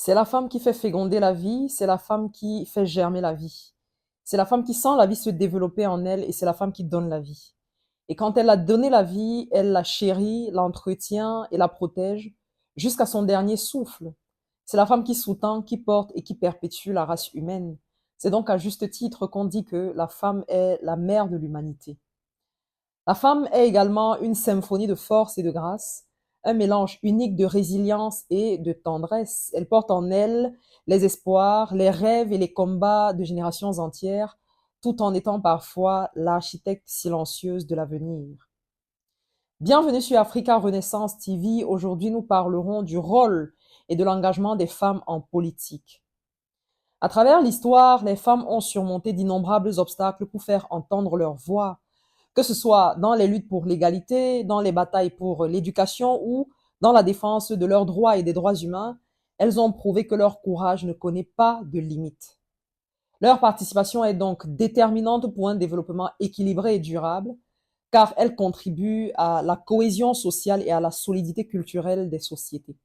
C'est la femme qui fait féconder la vie, c'est la femme qui fait germer la vie. C'est la femme qui sent la vie se développer en elle et c'est la femme qui donne la vie. Et quand elle a donné la vie, elle la chérit, l'entretient et la protège jusqu'à son dernier souffle. C'est la femme qui sous-tend, qui porte et qui perpétue la race humaine. C'est donc à juste titre qu'on dit que la femme est la mère de l'humanité. La femme est également une symphonie de force et de grâce, un mélange unique de résilience et de tendresse. Elle porte en elle les espoirs, les rêves et les combats de générations entières, tout en étant parfois l'architecte silencieuse de l'avenir. Bienvenue sur Africa Renaissance TV. Aujourd'hui, nous parlerons du rôle et de l'engagement des femmes en politique. À travers l'histoire, les femmes ont surmonté d'innombrables obstacles pour faire entendre leur voix, que ce soit dans les luttes pour l'égalité, dans les batailles pour l'éducation ou dans la défense de leurs droits et des droits humains. Elles ont prouvé que leur courage ne connaît pas de limites. Leur participation est donc déterminante pour un développement équilibré et durable, car elles contribuent à la cohésion sociale et à la solidité culturelle des sociétés.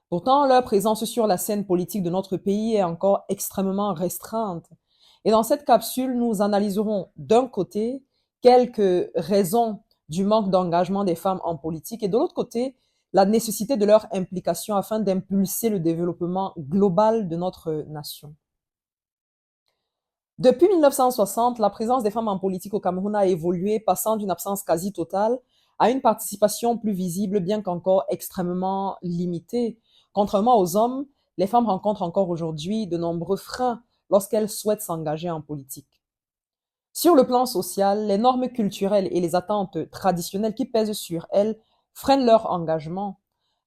Pourtant, leur présence sur la scène politique de notre pays est encore extrêmement restreinte. Et dans cette capsule, nous analyserons d'un côté quelques raisons du manque d'engagement des femmes en politique et de l'autre côté, la nécessité de leur implication afin d'impulser le développement global de notre nation. Depuis 1960, la présence des femmes en politique au Cameroun a évolué, passant d'une absence quasi totale à une participation plus visible, bien qu'encore extrêmement limitée. Contrairement aux hommes, les femmes rencontrent encore aujourd'hui de nombreux freins lorsqu'elles souhaitent s'engager en politique. Sur le plan social, les normes culturelles et les attentes traditionnelles qui pèsent sur elles freinent leur engagement.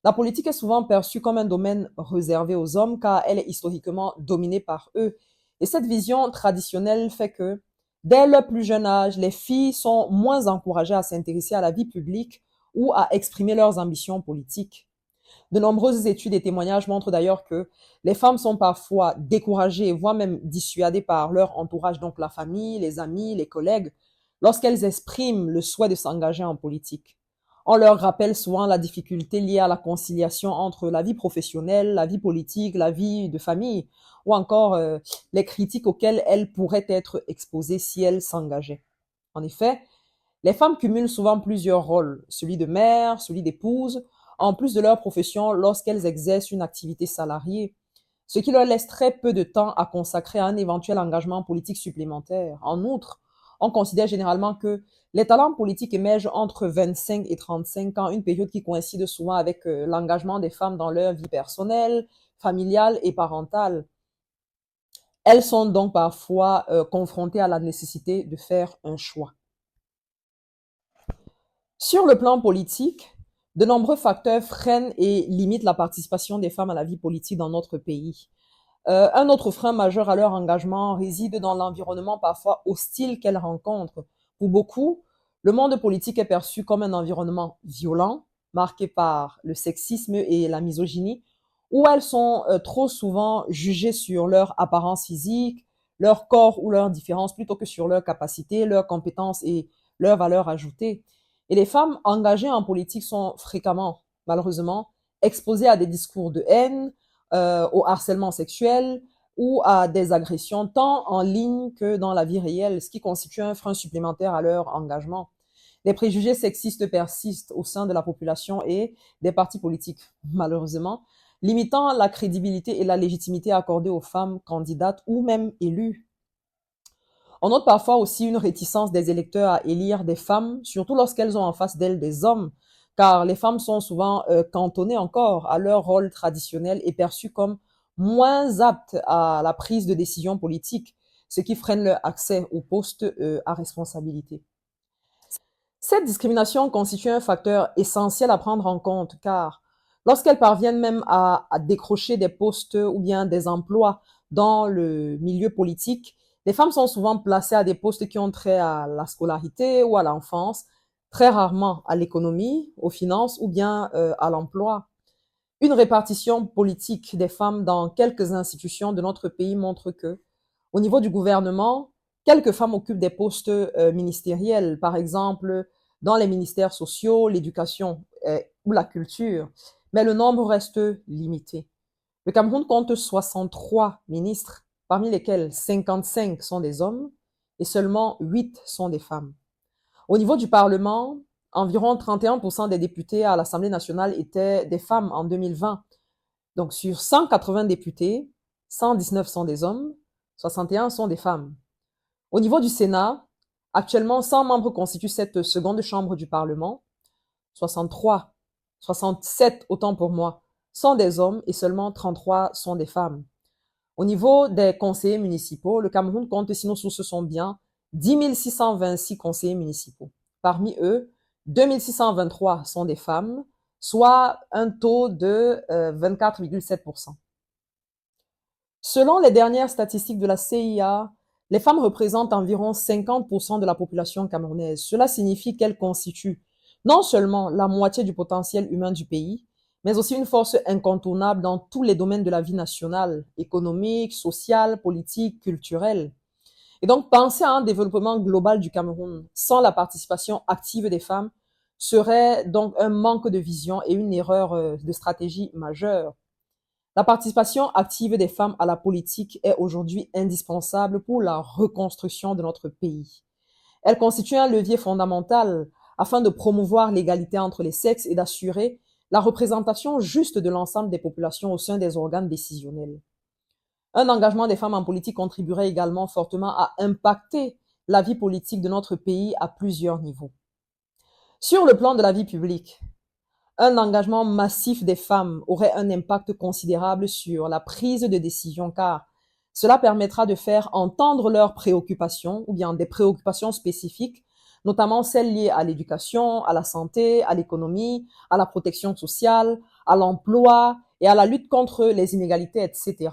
La politique est souvent perçue comme un domaine réservé aux hommes car elle est historiquement dominée par eux. Et cette vision traditionnelle fait que, dès leur plus jeune âge, les filles sont moins encouragées à s'intéresser à la vie publique ou à exprimer leurs ambitions politiques. De nombreuses études et témoignages montrent d'ailleurs que les femmes sont parfois découragées, voire même dissuadées par leur entourage, donc la famille, les amis, les collègues, lorsqu'elles expriment le souhait de s'engager en politique. On leur rappelle souvent la difficulté liée à la conciliation entre la vie professionnelle, la vie politique, la vie de famille, ou encore les critiques auxquelles elles pourraient être exposées si elles s'engageaient. En effet, les femmes cumulent souvent plusieurs rôles, celui de mère, celui d'épouse, en plus de leur profession lorsqu'elles exercent une activité salariée, ce qui leur laisse très peu de temps à consacrer à un éventuel engagement politique supplémentaire. En outre, on considère généralement que les talents politiques émergent entre 25 et 35 ans, une période qui coïncide souvent avec l'engagement des femmes dans leur vie personnelle, familiale et parentale. Elles sont donc parfois confrontées à la nécessité de faire un choix. Sur le plan politique, de nombreux facteurs freinent et limitent la participation des femmes à la vie politique dans notre pays. Un autre frein majeur à leur engagement réside dans l'environnement parfois hostile qu'elles rencontrent. Pour beaucoup, le monde politique est perçu comme un environnement violent, marqué par le sexisme et la misogynie, où elles sont trop souvent jugées sur leur apparence physique, leur corps ou leurs différences, plutôt que sur leurs capacités, leurs compétences et leurs valeurs ajoutées. Et les femmes engagées en politique sont fréquemment, malheureusement, exposées à des discours de haine, au harcèlement sexuel ou à des agressions tant en ligne que dans la vie réelle, ce qui constitue un frein supplémentaire à leur engagement. Les préjugés sexistes persistent au sein de la population et des partis politiques, malheureusement, limitant la crédibilité et la légitimité accordée aux femmes candidates ou même élues. On note parfois aussi une réticence des électeurs à élire des femmes, surtout lorsqu'elles ont en face d'elles des hommes, car les femmes sont souvent cantonnées encore à leur rôle traditionnel et perçues comme moins aptes à la prise de décision politique, ce qui freine leur accès aux postes à responsabilité. Cette discrimination constitue un facteur essentiel à prendre en compte, car lorsqu'elles parviennent même à décrocher des postes ou bien des emplois dans le milieu politique, les femmes sont souvent placées à des postes qui ont trait à la scolarité ou à l'enfance, très rarement à l'économie, aux finances ou bien à l'emploi. Une répartition politique des femmes dans quelques institutions de notre pays montre que, au niveau du gouvernement, quelques femmes occupent des postes ministériels, par exemple dans les ministères sociaux, l'éducation ou la culture, mais le nombre reste limité. Le Cameroun compte 63 ministres, parmi lesquels 55 sont des hommes et seulement 8 sont des femmes. Au niveau du Parlement, environ 31% des députés à l'Assemblée nationale étaient des femmes en 2020. Donc sur 180 députés, 119 sont des hommes, 61 sont des femmes. Au niveau du Sénat, actuellement 100 membres constituent cette seconde chambre du Parlement. 63, 67 autant pour moi, sont des hommes et seulement 33 sont des femmes. Au niveau des conseillers municipaux, le Cameroun compte, si nos sources sont bien, 10 626 conseillers municipaux. Parmi eux, 2 623 sont des femmes, soit un taux de 24,7%. Selon les dernières statistiques de la CIA, les femmes représentent environ 50% de la population camerounaise. Cela signifie qu'elles constituent non seulement la moitié du potentiel humain du pays, mais aussi une force incontournable dans tous les domaines de la vie nationale, économique, sociale, politique, culturelle. Et donc, penser à un développement global du Cameroun sans la participation active des femmes serait donc un manque de vision et une erreur de stratégie majeure. La participation active des femmes à la politique est aujourd'hui indispensable pour la reconstruction de notre pays. Elle constitue un levier fondamental afin de promouvoir l'égalité entre les sexes et d'assurer la représentation juste de l'ensemble des populations au sein des organes décisionnels. Un engagement des femmes en politique contribuerait également fortement à impacter la vie politique de notre pays à plusieurs niveaux. Sur le plan de la vie publique, un engagement massif des femmes aurait un impact considérable sur la prise de décision car cela permettra de faire entendre leurs préoccupations ou bien des préoccupations spécifiques, notamment celles liées à l'éducation, à la santé, à l'économie, à la protection sociale, à l'emploi et à la lutte contre les inégalités, etc.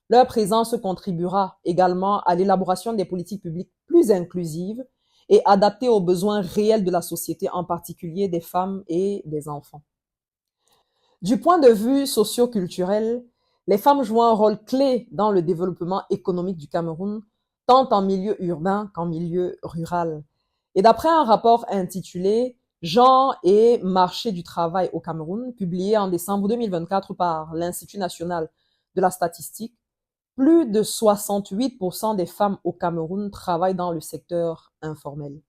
Leur présence contribuera également à l'élaboration des politiques publiques plus inclusives et adaptées aux besoins réels de la société, en particulier des femmes et des enfants. Du point de vue socio-culturel, les femmes jouent un rôle clé dans le développement économique du Cameroun, tant en milieu urbain qu'en milieu rural. Et d'après un rapport intitulé Genre et marché du travail au Cameroun, publié en décembre 2024 par l'Institut national de la statistique, plus de 68% des femmes au Cameroun travaillent dans le secteur informel.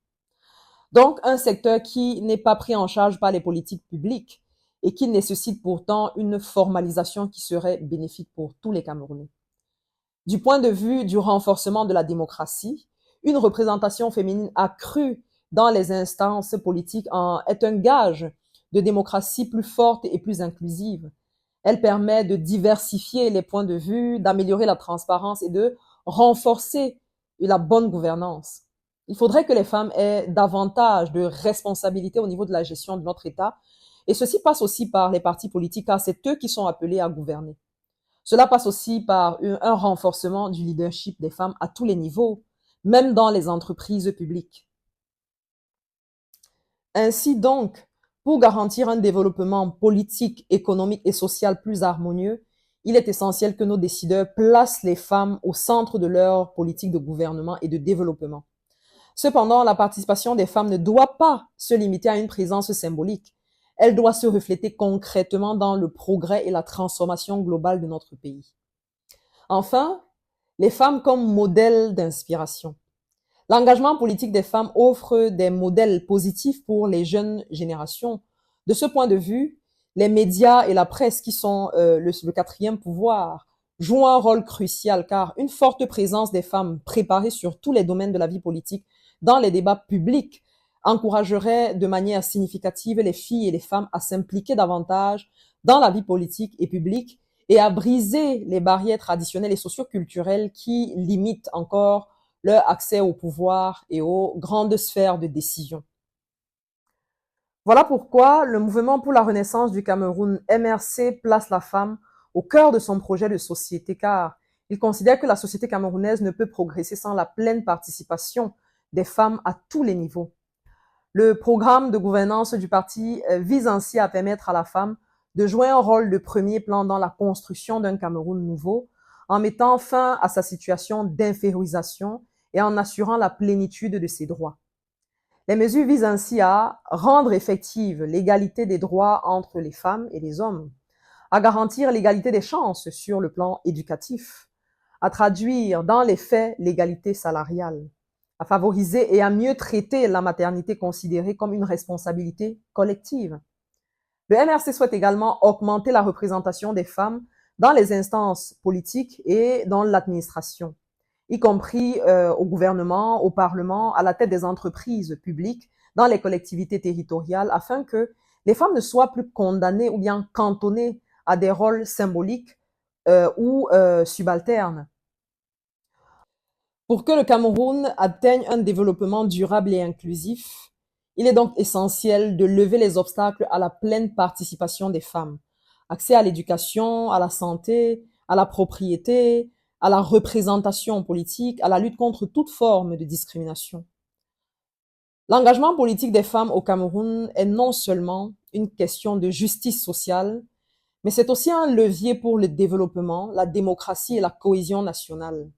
Donc, un secteur qui n'est pas pris en charge par les politiques publiques et qui nécessite pourtant une formalisation qui serait bénéfique pour tous les Camerounais. Du point de vue du renforcement de la démocratie, une représentation féminine accrue dans les instances politiques est un gage de démocratie plus forte et plus inclusive. Elle permet de diversifier les points de vue, d'améliorer la transparence et de renforcer la bonne gouvernance. Il faudrait que les femmes aient davantage de responsabilités au niveau de la gestion de notre État. Et ceci passe aussi par les partis politiques, car c'est eux qui sont appelés à gouverner. Cela passe aussi par un renforcement du leadership des femmes à tous les niveaux, même dans les entreprises publiques. Ainsi donc, pour garantir un développement politique, économique et social plus harmonieux, il est essentiel que nos décideurs placent les femmes au centre de leur politique de gouvernement et de développement. Cependant, la participation des femmes ne doit pas se limiter à une présence symbolique. Elle doit se refléter concrètement dans le progrès et la transformation globale de notre pays. Enfin, les femmes comme modèle d'inspiration. L'engagement politique des femmes offre des modèles positifs pour les jeunes générations. De ce point de vue, les médias et la presse, qui sont le quatrième pouvoir, jouent un rôle crucial car une forte présence des femmes préparées sur tous les domaines de la vie politique dans les débats publics encouragerait de manière significative les filles et les femmes à s'impliquer davantage dans la vie politique et publique et à briser les barrières traditionnelles et socioculturelles qui limitent encore leur accès au pouvoir et aux grandes sphères de décision. Voilà pourquoi le mouvement pour la renaissance du Cameroun, MRC, place la femme au cœur de son projet de société car il considère que la société camerounaise ne peut progresser sans la pleine participation des femmes à tous les niveaux. Le programme de gouvernance du parti vise ainsi à permettre à la femme de jouer un rôle de premier plan dans la construction d'un Cameroun nouveau, en mettant fin à sa situation d'infériorisation et en assurant la plénitude de ses droits. Les mesures visent ainsi à rendre effective l'égalité des droits entre les femmes et les hommes, à garantir l'égalité des chances sur le plan éducatif, à traduire dans les faits l'égalité salariale, à favoriser et à mieux traiter la maternité considérée comme une responsabilité collective. Le MRC souhaite également augmenter la représentation des femmes dans les instances politiques et dans l'administration, y compris au gouvernement, au Parlement, à la tête des entreprises publiques, dans les collectivités territoriales, afin que les femmes ne soient plus condamnées ou bien cantonnées à des rôles symboliques ou subalternes. Pour que le Cameroun atteigne un développement durable et inclusif, il est donc essentiel de lever les obstacles à la pleine participation des femmes. Accès à l'éducation, à la santé, à la propriété, à la représentation politique, à la lutte contre toute forme de discrimination. L'engagement politique des femmes au Cameroun est non seulement une question de justice sociale, mais c'est aussi un levier pour le développement, la démocratie et la cohésion nationale.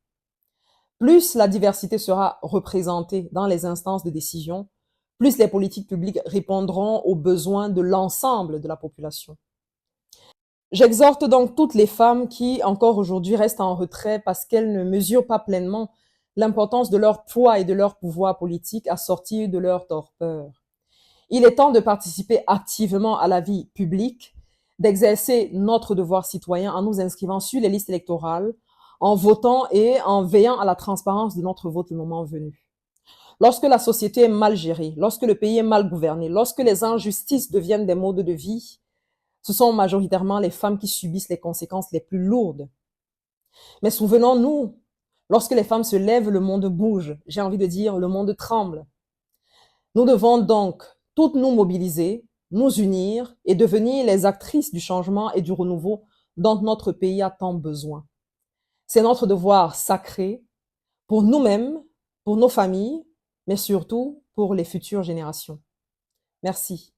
Plus la diversité sera représentée dans les instances de décision, plus les politiques publiques répondront aux besoins de l'ensemble de la population. J'exhorte donc toutes les femmes qui, encore aujourd'hui, restent en retrait parce qu'elles ne mesurent pas pleinement l'importance de leur poids et de leur pouvoir politique à sortir de leur torpeur. Il est temps de participer activement à la vie publique, d'exercer notre devoir citoyen en nous inscrivant sur les listes électorales, en votant et en veillant à la transparence de notre vote le moment venu. Lorsque la société est mal gérée, lorsque le pays est mal gouverné, lorsque les injustices deviennent des modes de vie, ce sont majoritairement les femmes qui subissent les conséquences les plus lourdes. Mais souvenons-nous, lorsque les femmes se lèvent, le monde bouge. J'ai envie de dire, le monde tremble. Nous devons donc toutes nous mobiliser, nous unir et devenir les actrices du changement et du renouveau dont notre pays a tant besoin. C'est notre devoir sacré pour nous-mêmes, pour nos familles, mais surtout pour les futures générations. Merci.